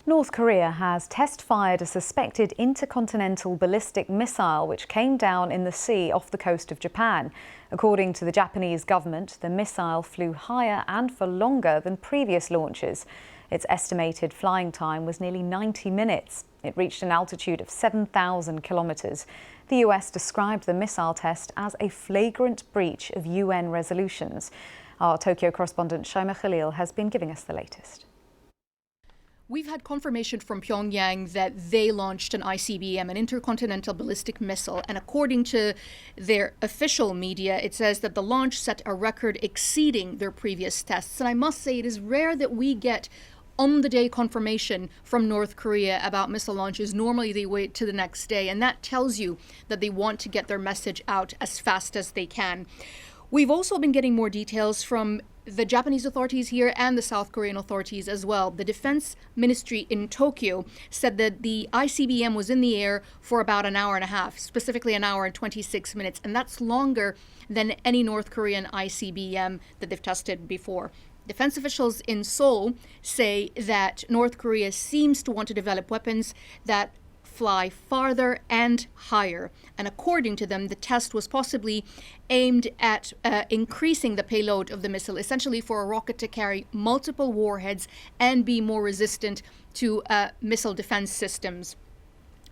North Korea has test-fired a suspected intercontinental ballistic missile which came down in the sea off the coast of Japan. According to the Japanese government, the missile flew higher and for longer than previous launches. Its estimated flying time was nearly 90 minutes. It reached an altitude of 7,000 kilometers. The US described the missile test as a flagrant breach of UN resolutions. Our Tokyo correspondent Shaima Khalil has been giving us the latest. We've had confirmation from Pyongyang that they launched an ICBM, an intercontinental ballistic missile, and according to their official media, it says that the launch set a record exceeding their previous tests. And I must say, it is rare that we get on-the-day confirmation from North Korea about missile launches. Normally they wait to the next day, and that tells you that they want to get their message out as fast as they can. We've also been getting more details from the Japanese authorities here and the South Korean authorities as well. The Defense Ministry in Tokyo said that the ICBM was in the air for about an hour and a half, specifically an hour and 26 minutes, and that's longer than any North Korean ICBM that they've tested before. Defense officials in Seoul say that North Korea seems to want to develop weapons that fly farther and higher. And according to them, the test was possibly aimed at increasing the payload of the missile, essentially for a rocket to carry multiple warheads and be more resistant to missile defense systems.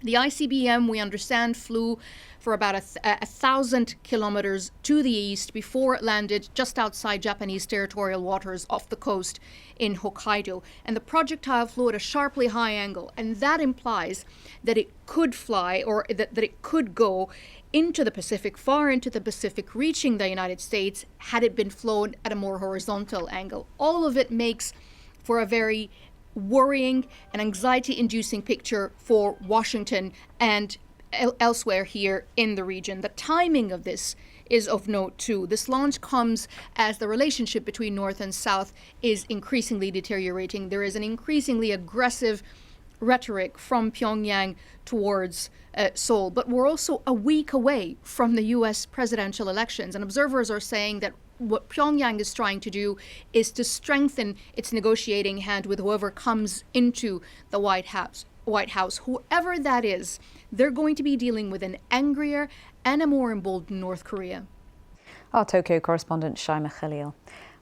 The ICBM, we understand, flew for about 1,000 kilometers to the east before it landed just outside Japanese territorial waters off the coast in Hokkaido. And the projectile flew at a sharply high angle, and that implies that it could fly, or that it could go into the Pacific, far into the Pacific, reaching the United States had it been flown at a more horizontal angle. All of it makes for a very worrying and anxiety-inducing picture for Washington and elsewhere here in the region. The timing of this is of note too. This launch comes as the relationship between North and South is increasingly deteriorating. There is an increasingly aggressive rhetoric from Pyongyang towards Seoul. But we're also a week away from the US presidential elections, and observers are saying that what Pyongyang is trying to do is to strengthen its negotiating hand with whoever comes into the White House. Whoever that is, they're going to be dealing with an angrier and a more emboldened North Korea. Our Tokyo correspondent Shaima Khalil.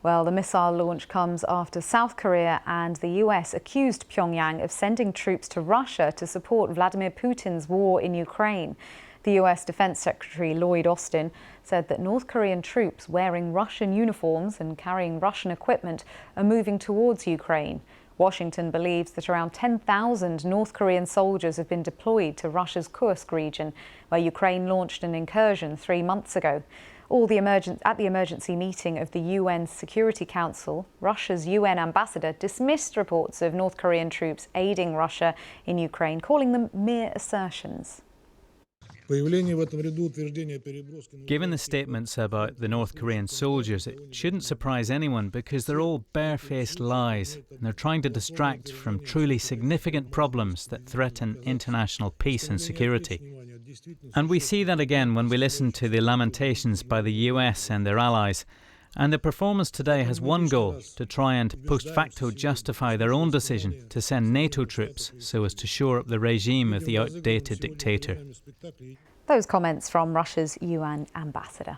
Well, the missile launch comes after South Korea and the US accused Pyongyang of sending troops to Russia to support Vladimir Putin's war in Ukraine. The US Defense Secretary Lloyd Austin said that North Korean troops wearing Russian uniforms and carrying Russian equipment are moving towards Ukraine. Washington believes that around 10,000 North Korean soldiers have been deployed to Russia's Kursk region, where Ukraine launched an incursion 3 months ago. At the emergency meeting of the UN Security Council, Russia's UN ambassador dismissed reports of North Korean troops aiding Russia in Ukraine, calling them mere assertions. Given the statements about the North Korean soldiers, it shouldn't surprise anyone because they're all barefaced lies and they're trying to distract from truly significant problems that threaten international peace and security. And we see that again when we listen to the lamentations by the US and their allies. And the performance today has one goal: to try and post facto justify their own decision to send NATO troops so as to shore up the regime of the outdated dictator. Those comments from Russia's UN ambassador.